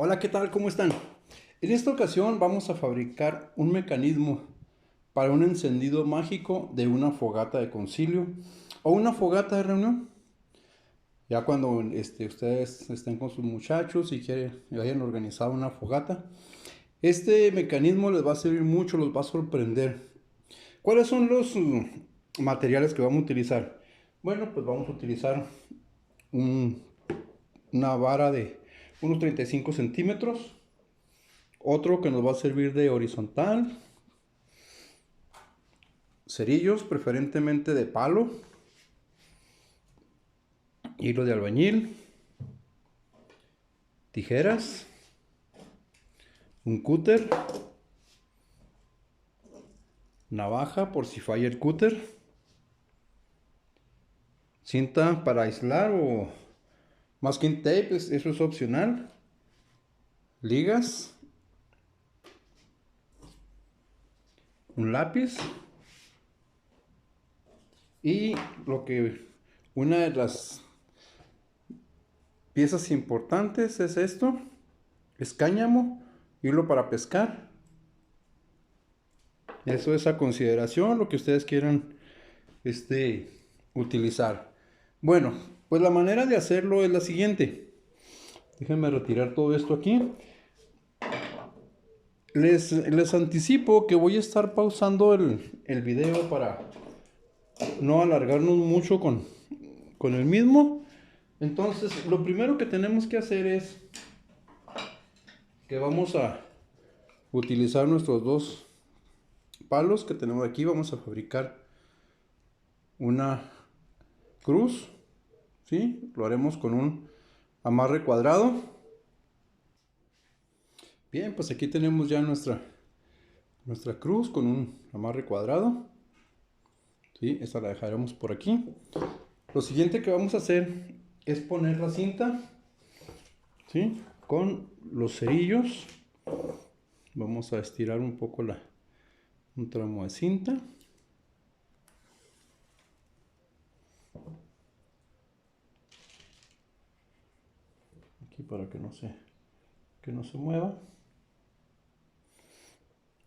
Hola, ¿qué tal? ¿Cómo están? En esta ocasión vamos a fabricar un mecanismo para un encendido mágico de una fogata de concilio o una fogata de reunión. Ya cuando ustedes estén con sus muchachos y quieren y hayan organizado una fogata, este mecanismo les va a servir mucho, los va a sorprender. ¿Cuáles son los materiales que vamos a utilizar? Bueno, pues vamos a utilizar un- una vara de unos 35 centímetros, otro que nos va a servir de horizontal, cerillos preferentemente de palo, hilo de albañil, tijeras, un cúter, navaja por si falla el cúter, cinta para aislar o masking tape, eso es opcional, ligas, un lápiz y una de las piezas importantes es esto, es cáñamo, hilo para pescar. Eso es a consideración, lo que ustedes quieran utilizar. Bueno, pues la manera de hacerlo es la siguiente. Déjenme retirar todo esto aquí. Les anticipo que voy a estar pausando el video para no alargarnos mucho con el mismo. Entonces, lo primero que tenemos que hacer es que vamos a utilizar nuestros dos palos que tenemos aquí. Vamos a fabricar una cruz, ¿sí? Lo haremos con un amarre cuadrado. Bien, pues aquí tenemos ya nuestra cruz con un amarre cuadrado, ¿sí? Esta la dejaremos por aquí. Lo siguiente que vamos a hacer es poner la cinta, ¿sí? Con los cerillos. Vamos a estirar un poco un tramo de cinta. Aquí para que no se mueva.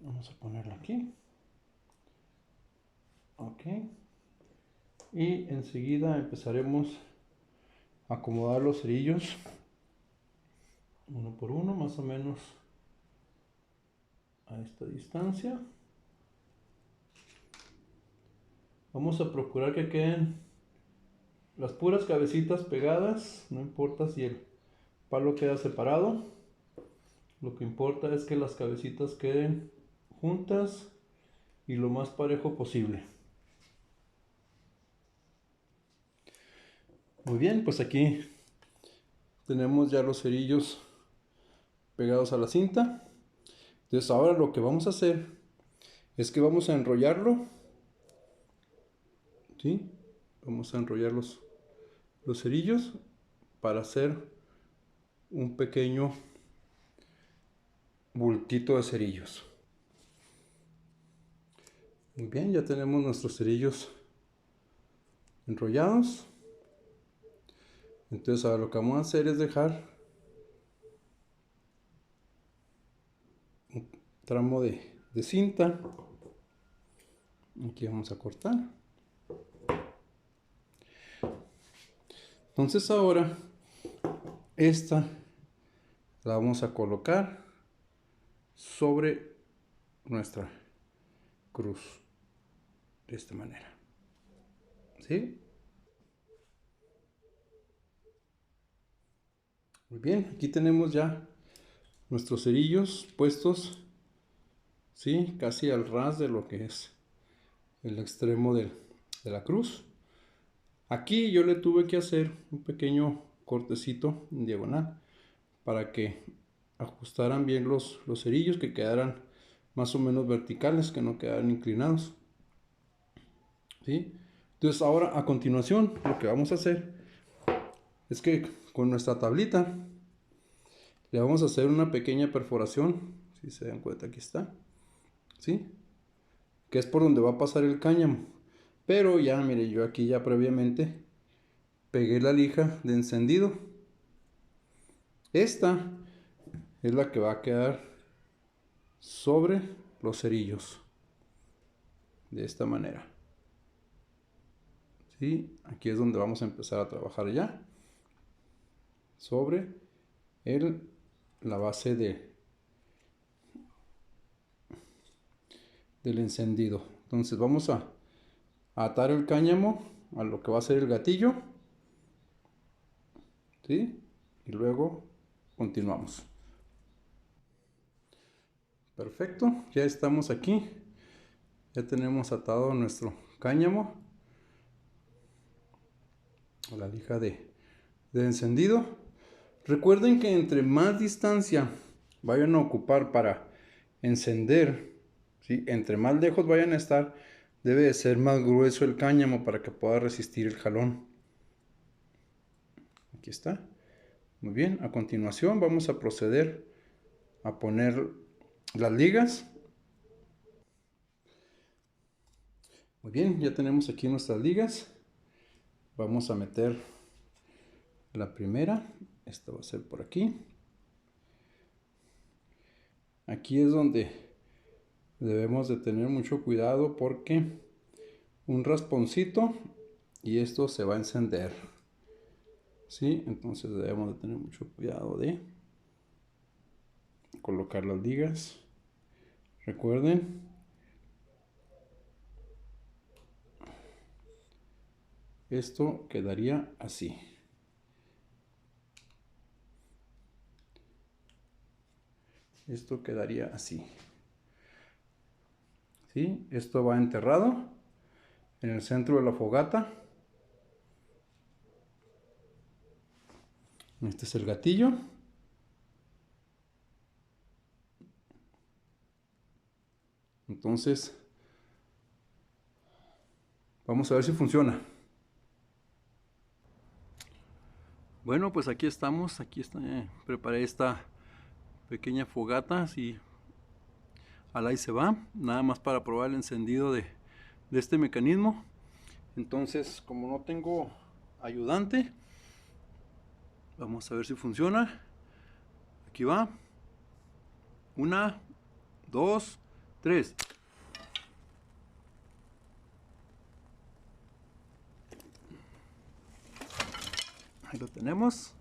Vamos a ponerla aquí. Ok. Y enseguida empezaremos a acomodar los cerillos uno por uno, más o menos a esta distancia. Vamos a procurar que queden las puras cabecitas pegadas, no importa si el palo queda separado. Lo que importa es que las cabecitas queden juntas y lo más parejo posible. Muy bien, pues aquí tenemos ya los cerillos pegados a la cinta. Entonces ahora lo que vamos a hacer es que vamos a enrollarlo, ¿sí? Vamos a enrollar los cerillos para hacer un pequeño bultito de cerillos. Muy bien, ya tenemos nuestros cerillos enrollados. Entonces ahora lo que vamos a hacer es dejar un tramo de cinta. Aquí vamos a cortar. Entonces ahora esta la vamos a colocar sobre nuestra cruz de esta manera, ¿sí? Muy bien, aquí tenemos ya nuestros cerillos puestos, ¿sí? Casi al ras de lo que es el extremo de la cruz. Aquí yo le tuve que hacer un pequeño cortecito en diagonal para que ajustaran bien los cerillos, que quedaran más o menos verticales, que no quedaran inclinados, ¿sí? Entonces ahora a continuación lo que vamos a hacer es que con nuestra tablita le vamos a hacer una pequeña perforación, si se dan cuenta aquí está, ¿sí? Que es por donde va a pasar el cáñamo. Pero ya, mire, yo aquí ya previamente pegué la lija de encendido. Esta es la que va a quedar sobre los cerillos, de esta manera. ¿Sí? Aquí es donde vamos a empezar a trabajar ya sobre la base del encendido. Entonces vamos a atar el cáñamo a lo que va a ser el gatillo, ¿sí? Y luego continuamos. Perfecto, ya estamos aquí. Ya tenemos atado nuestro cáñamo a la lija de encendido. Recuerden que entre más distancia vayan a ocupar para encender, ¿sí? Entre más lejos vayan a estar, debe de ser más grueso el cáñamo para que pueda resistir el jalón. Aquí está. Muy bien, a continuación vamos a proceder a poner las ligas. Muy bien, ya tenemos aquí nuestras ligas. Vamos a meter la primera. Esta va a ser por aquí. Aquí es donde debemos de tener mucho cuidado porque un rasponcito y esto se va a encender. ¿Sí? Entonces debemos de tener mucho cuidado de colocar las ligas. Recuerden, esto quedaría así. Esto quedaría así. ¿Sí? Esto va enterrado en el centro de la fogata. Este es el gatillo. Entonces, vamos a ver si funciona. Bueno, pues aquí estamos. Aquí está, preparé esta pequeña fogata. Así, al ahí se va. Nada más para probar el encendido de este mecanismo. Entonces, como no tengo ayudante, vamos a ver si funciona. Aquí va. 1, 2, 3. Ahí lo tenemos.